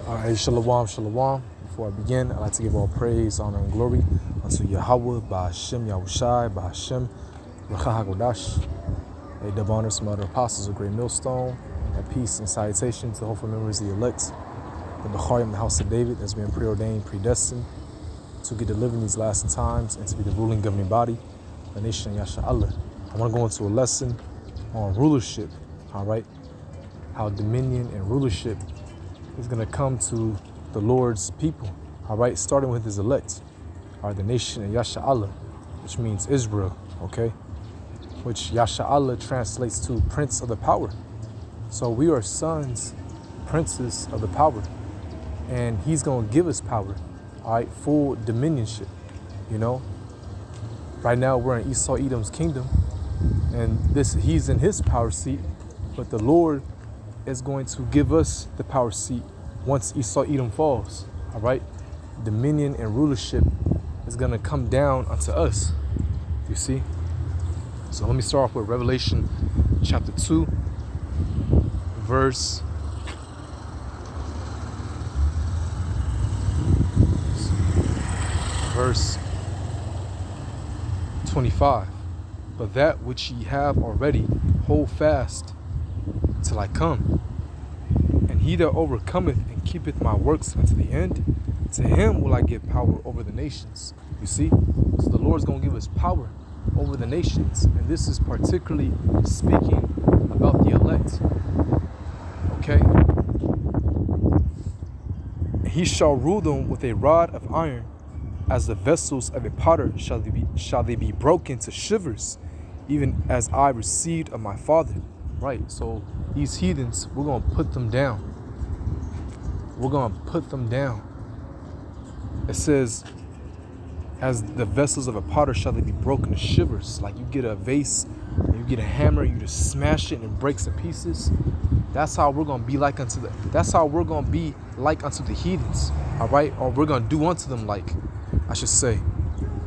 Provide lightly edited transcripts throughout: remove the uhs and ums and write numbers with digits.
Shalom, shalom. Before I begin, I'd like to give all praise, honor, and glory unto Yahweh, Ba'ashem, Yahushai, Ba'ashem, Racha HaKodash. A double honor to my other apostles, a great millstone, and peace and salutation to the hopeful memories of the elect, the Becharim, the house of David, that's been preordained, predestined to get delivered in these last times and to be the ruling governing body, the nation of Yasha'Allah. I want to go into a lesson on rulership, all right? How dominion and rulership is going to come to the Lord's people, all right? Starting with his elect, all right, the nation of Yasha'Allah, which means Israel, okay? Which Yasha'Allah translates to Prince of the Power. So we are sons, princes of the power, and he's going to give us power, all right? Full dominionship, you know? Right now we're in Esau Edom's kingdom, and he's in his power seat, but the Lord is going to give us the power seat once Esau Edom falls, all right? Dominion and rulership is going to come down unto us, you see? So let me start off with Revelation chapter 2, verse 25. But that which ye have already, hold fast till I come. And he that overcometh and keepeth my works unto the end, to him will I give power over the nations. You see? So the Lord's going to give us power over the nations. And this is particularly speaking about the elect. Okay? And he shall rule them with a rod of iron, as the vessels of a potter shall they be broken to shivers, even as I received of my Father. Right, so these heathens, we're going to put them down. We're going to put them down. It says, as the vessels of a potter shall they be broken to shivers. Like you get a vase, you get a hammer, you just smash it and it breaks to pieces. That's how we're going to be like unto the heathens, all right? Or we're going to do unto them like, I should say,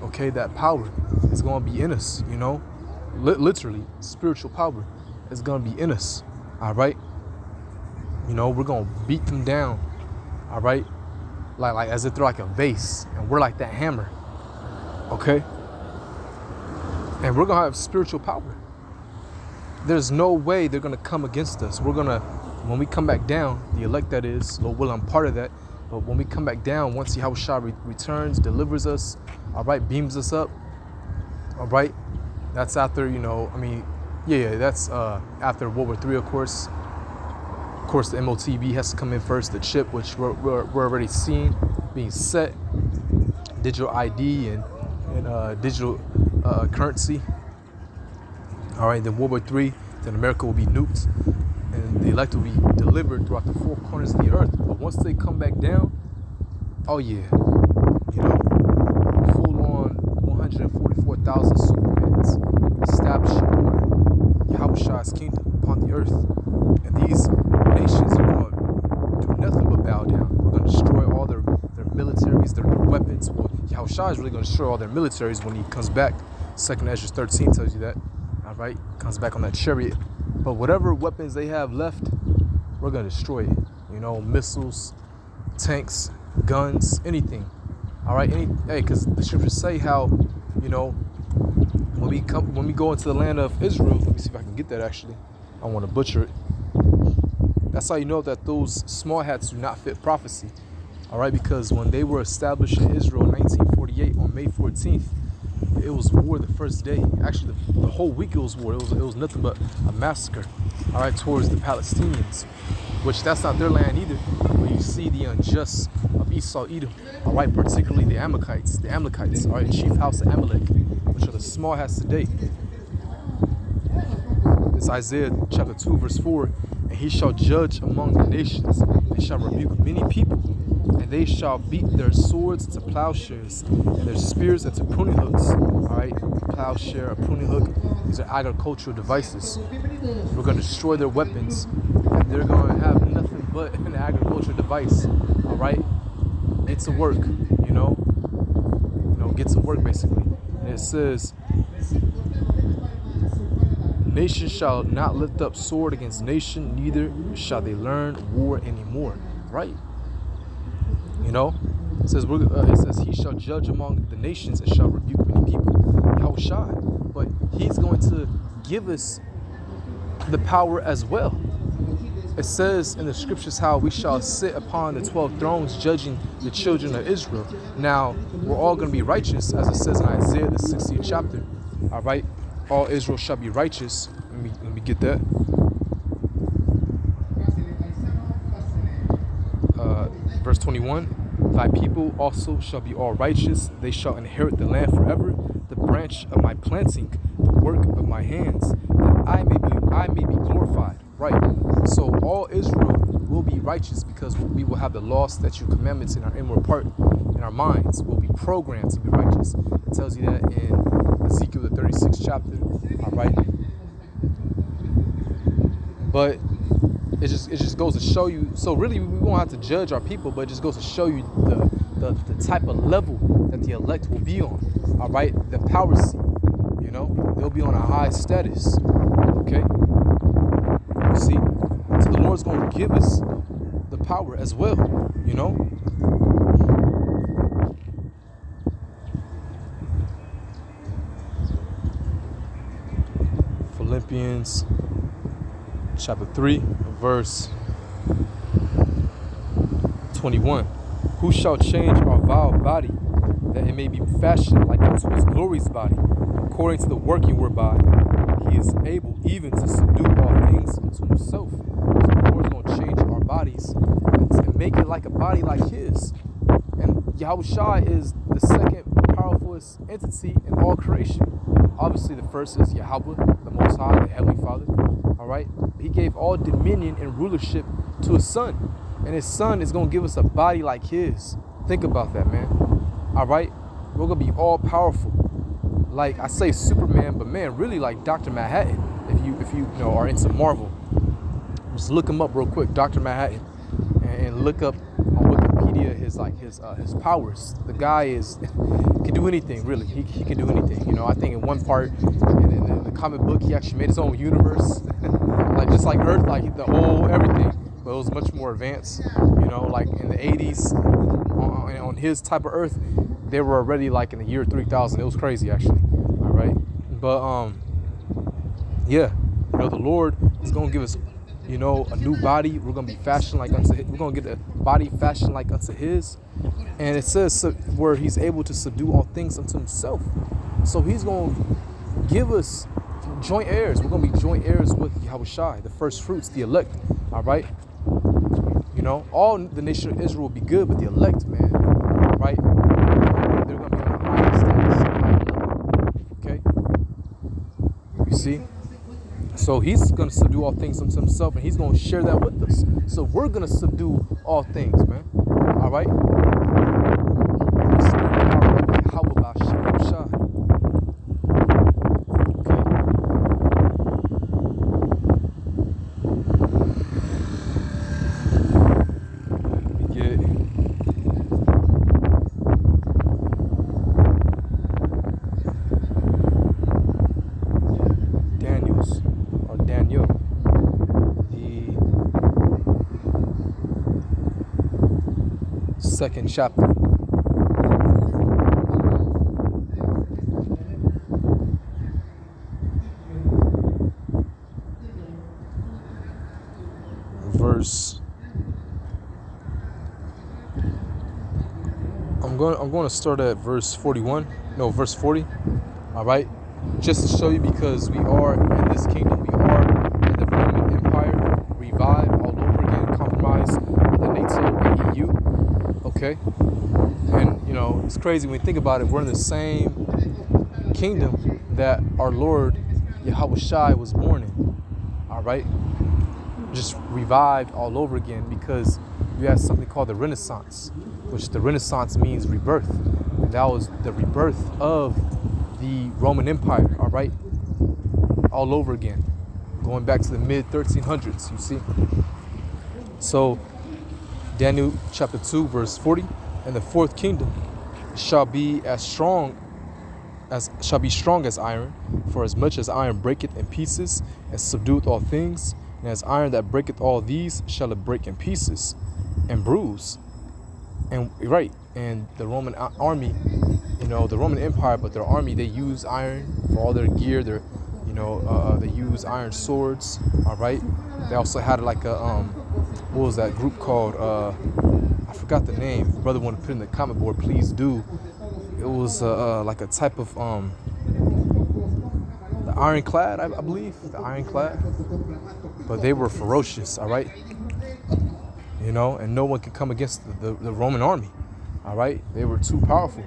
okay, that power is going to be in us, you know? Literally, spiritual power is going to be in us, all right? You know, we're going to beat them down, all right? Like as if they're like a vase, and we're like that hammer, okay? And we're going to have spiritual power. There's no way they're going to come against us. We're going to, when we come back down, the elect that is, Lord will, I'm part of that, but when we come back down, once Yahushua returns, delivers us, all right, beams us up, all right? That's after, you know, I mean, yeah, that's after World War III, of course. Of course, the MOTB has to come in first, the chip, which we're already seeing being set, digital ID and digital currency. All right, then World War III, then America will be nuked, and the elect will be delivered throughout the four corners of the earth. But once they come back down, oh yeah, you know, full on 144,000 Supermans establishing order, Yahushua's kingdom upon the earth. And these nations are going to do nothing but bow down. We're going to destroy all their militaries, their weapons. Well, Yahushua is really going to destroy all their militaries when he comes back. 2nd Ezra 13 tells you that. All right, comes back on that chariot. But whatever weapons they have left, we're going to destroy it. You know, missiles, tanks, guns, anything. All right, because the scriptures say how, you know, when we go into the land of Israel, let me see if I can get that actually. I don't want to butcher it. That's how you know that those small hats do not fit prophecy. All right, because when they were established in Israel in 1948 on May 14th, it was war the first day. Actually, the whole week it was war. It was nothing but a massacre, all right, towards the Palestinians, which that's not their land either. But you see the unjust of Esau Edom, all right, particularly the Amalekites, all right, chief house of Amalek, which are the small hats today. It's Isaiah chapter 2, verse 4. And he shall judge among the nations, and shall rebuke many people, and they shall beat their swords into plowshares, and their spears into pruning hooks. All right, plowshare, a pruning hook, these are agricultural devices. We're going to destroy their weapons, and they're going to have nothing but an agricultural device. All right, get to work, you know, get to work basically. And it says, nation shall not lift up sword against nation, neither shall they learn war anymore. Right? You know, it says he shall judge among the nations and shall rebuke many people. Yahushua, but he's going to give us the power as well. It says in the scriptures how we shall sit upon the 12 thrones judging the children of Israel. Now, we're all going to be righteous, as it says in Isaiah, the 60th chapter. All right? All Israel shall be righteous. Let me get that. Verse 21, thy people also shall be all righteous. They shall inherit the land forever, the branch of my planting, the work of my hands, that I may be glorified. Right. So all Israel will be righteous because we will have the law, statute, commandments in our inward part, in our minds. We'll be programmed to be righteous. It tells you that in Ezekiel, the 36th chapter. All right. But it just goes to show you. So really, we won't have to judge our people, but it just goes to show you the type of level that the elect will be on. All right. The power seat. You know, they'll be on a high status. Okay. See, so the Lord's going to give us the power as well, you know. Philippians chapter 3, verse 21. Who shall change our vile body, that it may be fashioned like unto his glorious body, according to the working whereby he is able even to subdue all things unto himself. So the Lord's going to change our bodies and make it like a body like his. And Yahushua is the second powerfulest entity in all creation. Obviously, the first is Yahweh, the Most High, the Heavenly Father. All right? He gave all dominion and rulership to his son. And his son is going to give us a body like his. Think about that, man. All right? We're going to be all powerful. Like I say Superman, but man, really like Dr. Manhattan. If you know are into Marvel, just look him up real quick, Dr. Manhattan, and look up on Wikipedia his powers. The guy can do anything, really. He can do anything. You know, I think in one part in the comic book, he actually made his own universe, like just like Earth, like the whole everything, but it was much more advanced. You know, like in the 80s, on his type of Earth, they were already like in the year 3000. It was crazy, actually. All right, but yeah, you know, the Lord is gonna give us, you know, a new body. We're gonna be fashioned like unto his. We're gonna get a body fashioned like unto his, and it says where he's able to subdue all things unto himself. So he's gonna give us joint heirs. We're gonna be joint heirs with Yahushua, the first fruits, the elect. All right, you know, all the nation of Israel will be good, but the elect, man, right? They're gonna be on a higher status. Okay, you see. So he's going to subdue all things unto himself, and he's going to share that with us. So we're going to subdue all things, man. All right? How about Shah? Second chapter. Verse. I'm going to start at verse 41. No, verse 40. All right. Just to show you, because we are in this kingdom, we are in the Roman Empire, revived all over again, compromised the NATO and EU. Okay, and you know, it's crazy when you think about it. We're in the same kingdom that our Lord Yahushua was born in. All right, just revived all over again, because you have something called the Renaissance, which the Renaissance means rebirth, and that was the rebirth of the Roman Empire. All right, all over again, going back to the mid 1300s. You see, so. Daniel chapter 2, verse 40, and the fourth kingdom shall be strong as iron, for as much as iron breaketh in pieces, and subdueth all things, and as iron that breaketh all these shall it break in pieces, and bruise. And right, and the Roman army, the Roman Empire, but their army, they use iron for all their gear. They use iron swords. All right. They also had like a what was that group called? I forgot the name. If the brother want to put it in the comment board, please do. It was like a type of the ironclad, I believe, the ironclad. But they were ferocious. All right. And no one could come against the Roman army. All right, they were too powerful,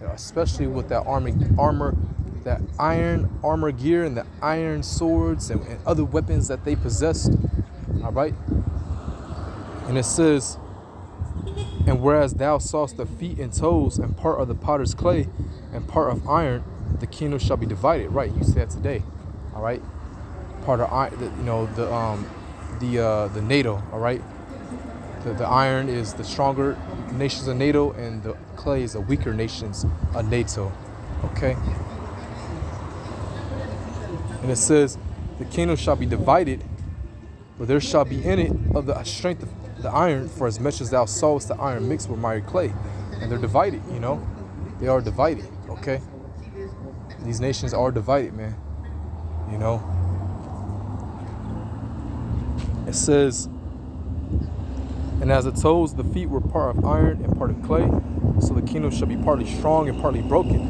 especially with that armor, that iron armor gear and the iron swords and other weapons that they possessed. All right, and it says, and whereas thou sawest the feet and toes and part of the potter's clay and part of iron, the kingdom shall be divided. Right, you see that today. All right, part of iron, the NATO. All right. The iron is the stronger nations of NATO, and the clay is the weaker nations of NATO. Okay? And it says, the kingdom shall be divided, but there shall be in it of the strength of the iron, for as much as thou sawest the iron mixed with miry clay. And they're divided, They are divided, okay? These nations are divided, man. It says, and as the toes, the feet were part of iron and part of clay, so the kingdom shall be partly strong and partly broken.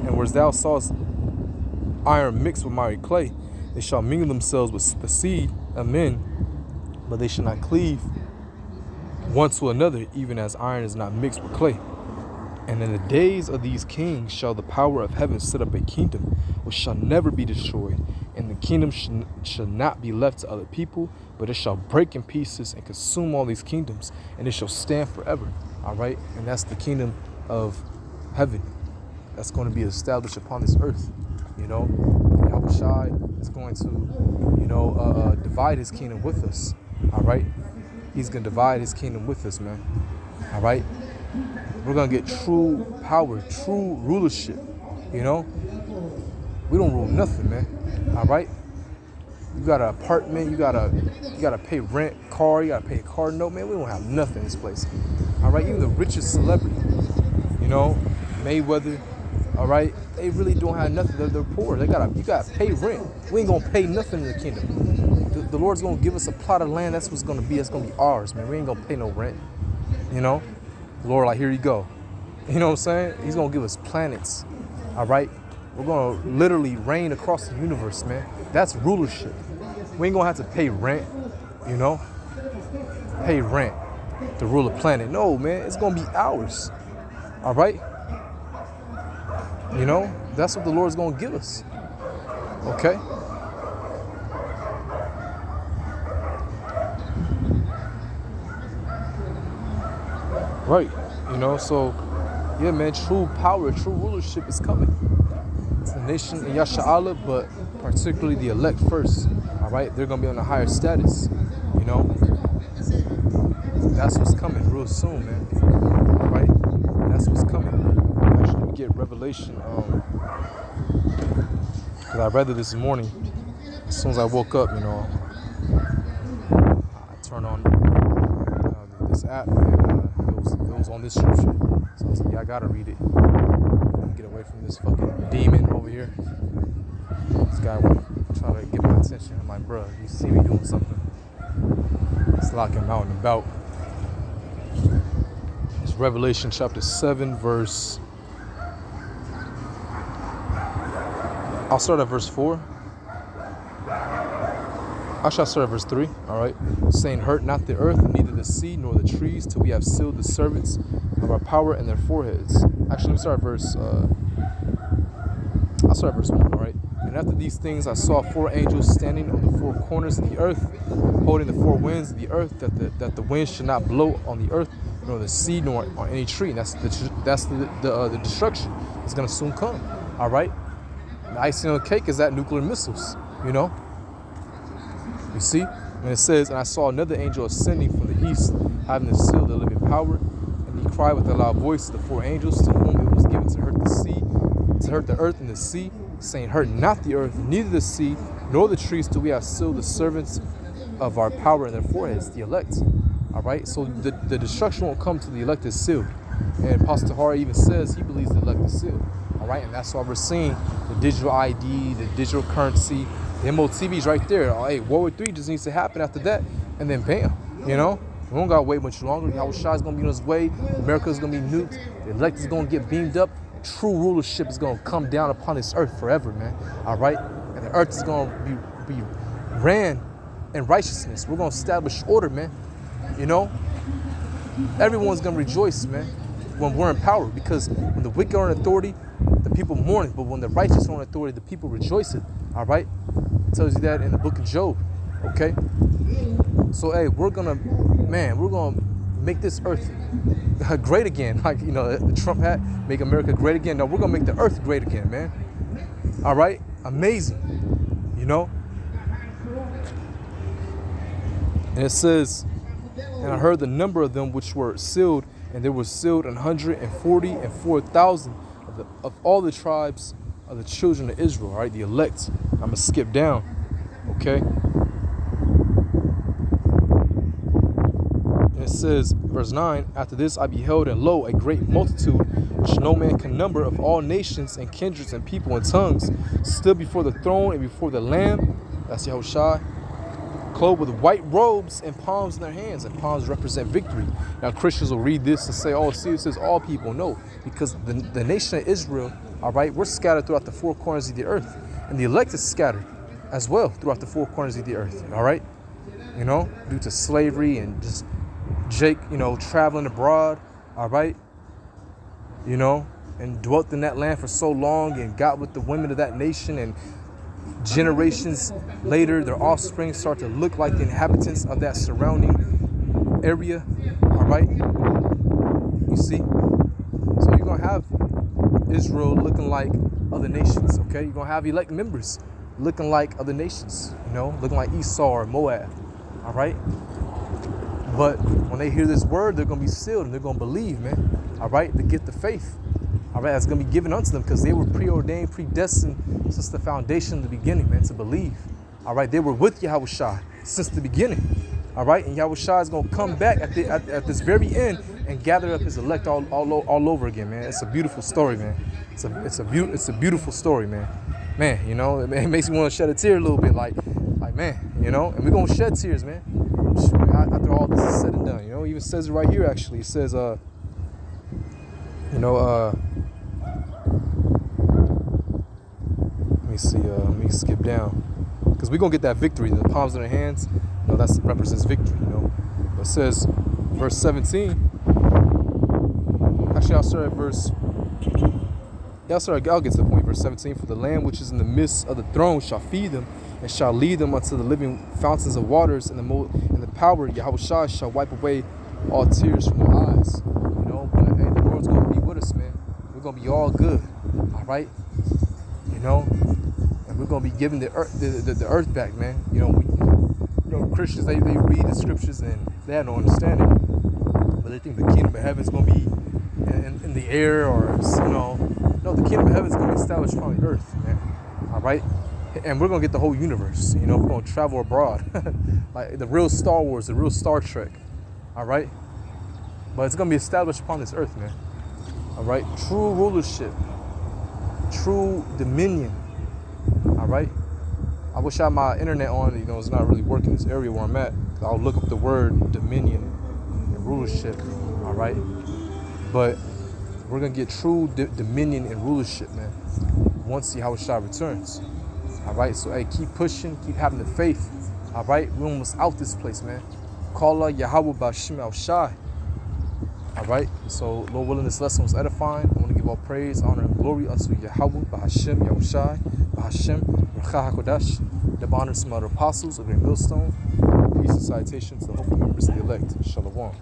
And whereas thou sawest iron mixed with miry clay, they shall mingle themselves with the seed of men, but they shall not cleave one to another, even as iron is not mixed with clay. And in the days of these kings shall the power of heaven set up a kingdom which shall never be destroyed, and the kingdom shall not be left to other people, but it shall break in pieces and consume all these kingdoms, and it shall stand forever. All right, and that's the kingdom of heaven that's going to be established upon this earth. Yahushua is going to, divide his kingdom with us. All right, he's going to divide his kingdom with us, man. All right. We're going to get true power, true rulership, We don't rule nothing, man. All right? You got an apartment, you gotta pay rent, car, you gotta pay a car note, man. We don't have nothing in this place. All right? Even the richest celebrity, Mayweather, all right? They really don't have nothing. They're poor. You gotta pay rent. We ain't gonna pay nothing in the kingdom. The Lord's gonna give us a plot of land. That's what's gonna be. That's gonna be ours, man. We ain't gonna pay no rent. Lord, like, here you go. You know what I'm saying? He's going to give us planets. All right? We're going to literally reign across the universe, man. That's rulership. We ain't going to have to pay rent, Pay rent to rule a planet. No, man. It's going to be ours. All right? That's what the Lord's going to give us. Okay? Right, so yeah, man, true power, true rulership is coming. It's the nation in Yasha'Allah, but particularly the elect first. All right, they're gonna be on a higher status. That's what's coming real soon, man. All right, that's what's coming. Actually, let me get Revelation. Because I read it this morning. As soon as I woke up, I turned on this app, and it was on this scripture. So I was like, yeah, I gotta read it. Get away from this fucking demon over here. This guy wanna try to get my attention. I'm like, bro, you see me doing something, let's lock him out and about. It's Revelation chapter 7, verse. I'll start at verse 4. Actually, I'll start at verse 3, all right? Saying, hurt not the earth, neither the sea, nor the trees, till we have sealed the servants of our power in their foreheads. Actually, let me start at verse, I'll start at verse 1, all right? And after these things, I saw 4 angels standing on the 4 corners of the earth, holding the 4 winds of the earth, that the wind should not blow on the earth, nor the sea, nor on any tree. And that's the destruction. It's going to soon come, all right? The icing on the cake is that nuclear missiles, You see? And it says, and I saw another angel ascending from the east, having the seal of the living power, and he cried with a loud voice to the 4 angels, to whom it was given to hurt the sea, to hurt the earth and the sea, saying, hurt not the earth, neither the sea, nor the trees, till we have sealed the servants of our power in their foreheads, the elect. All right, so the destruction won't come to the elect is sealed. And Pastor Hari even says he believes the elect is sealed. All right, and that's why we're seeing the digital ID, the digital currency, the MOTV's right there. Oh, hey, World War III just needs to happen after that, and then bam, you know? We don't gotta wait much longer. Yahushua is gonna be on his way. America is gonna be nuked. The elect is gonna get beamed up. True rulership is gonna come down upon this earth forever, man. All right, and the earth is gonna be ran in righteousness. We're gonna establish order, man. You know, everyone's gonna rejoice, man, when we're in power, because when the wicked are in authority, the people mourn it. But when the righteous are in authority, the people rejoice it. All right, it tells you that in the book of Job. Okay, so hey, we're gonna make this earth great again. Like, you know, the Trump hat, make America great again. No, we're gonna make the earth great again, man. All right, amazing. You know, and it says, and I heard the number of them which were sealed, and there were sealed 144,000 of all the tribes of the children of Israel. All right, the elect. I'm gonna skip down. Okay. And it says, verse 9, after this I beheld, and lo, a great multitude, which no man can number, of all nations and kindreds and people and tongues, stood before the throne and before the Lamb. That's Yahushua, clothed with white robes and palms in their hands, and palms represent victory. Now Christians will read this and say, oh, see, it says all people. No, because the nation of Israel, all right, we're scattered throughout the four corners of the earth, and the elect is scattered as well throughout the four corners of the earth. All right, you know, due to slavery and just Jake, you know, traveling abroad. All right, you know, and dwelt in that land for so long and got with the women of that nation, and generations later, their offspring start to look like the inhabitants of that surrounding area. All right, you see, so you're gonna have Israel looking like other nations. Okay, you're gonna have elect members looking like other nations. You know, looking like Esau or Moab. All right, but when they hear this word, they're gonna be sealed and they're gonna believe, man. All right, the gift of faith. All right, that's going to be given unto them, because they were preordained, predestined since the foundation of the beginning, man, to believe. All right, they were with Yahushua since the beginning. All right, and Yahushua is going to come back at this very end and gather up his elect all over again, man. It's a beautiful story, man. It's a beautiful story, man. Man, you know, it makes me want to shed a tear a little bit, like man, you know, and we're going to shed tears, man, after all this is said and done. You know, it even says it right here, actually. It says, you know, let me skip down, because we're gonna get that victory. The palms in their hands, you know, that represents victory. You know, it says, verse 17. Actually, I'll start at verse. Yeah, I'll get to the point. Verse 17. For the Lamb which is in the midst of the throne shall feed them, and shall lead them unto the living fountains of waters, and the power of Yahushua shall wipe away all tears from their eyes. You know, but hey, the Lord's gonna be with us, man. We're gonna be all good. All right. You know, and we're gonna be giving the earth back, man. You know, Christians, they read the scriptures and they have no understanding, but they think the kingdom of heaven is gonna be in the air, or no, the kingdom of heaven is gonna be established upon the earth, man. All right, and we're gonna get the whole universe. You know, we're gonna travel abroad, like the real Star Wars, the real Star Trek. All right, but it's gonna be established upon this earth, man. All right, true rulership. True dominion. All right. I wish I had my internet on. You know, it's not really working in this area where I'm at. I'll look up the word dominion and rulership. All right. But we're gonna get true dominion and rulership, man, once Yahushua returns. All right. So hey, keep pushing, keep having the faith. All right. We're almost out this place, man. Kala Yahweh Bashim Al Shai. All right. So Lord willing, this lesson was edifying. I want to give all praise, honor, and glory unto Yahweh, Bahashem, Yahushai, Bahashem, Rachah HaKodash, the honor of some other apostles, a great millstone. Peace and citation to the hopeful members of the elect. Shalom.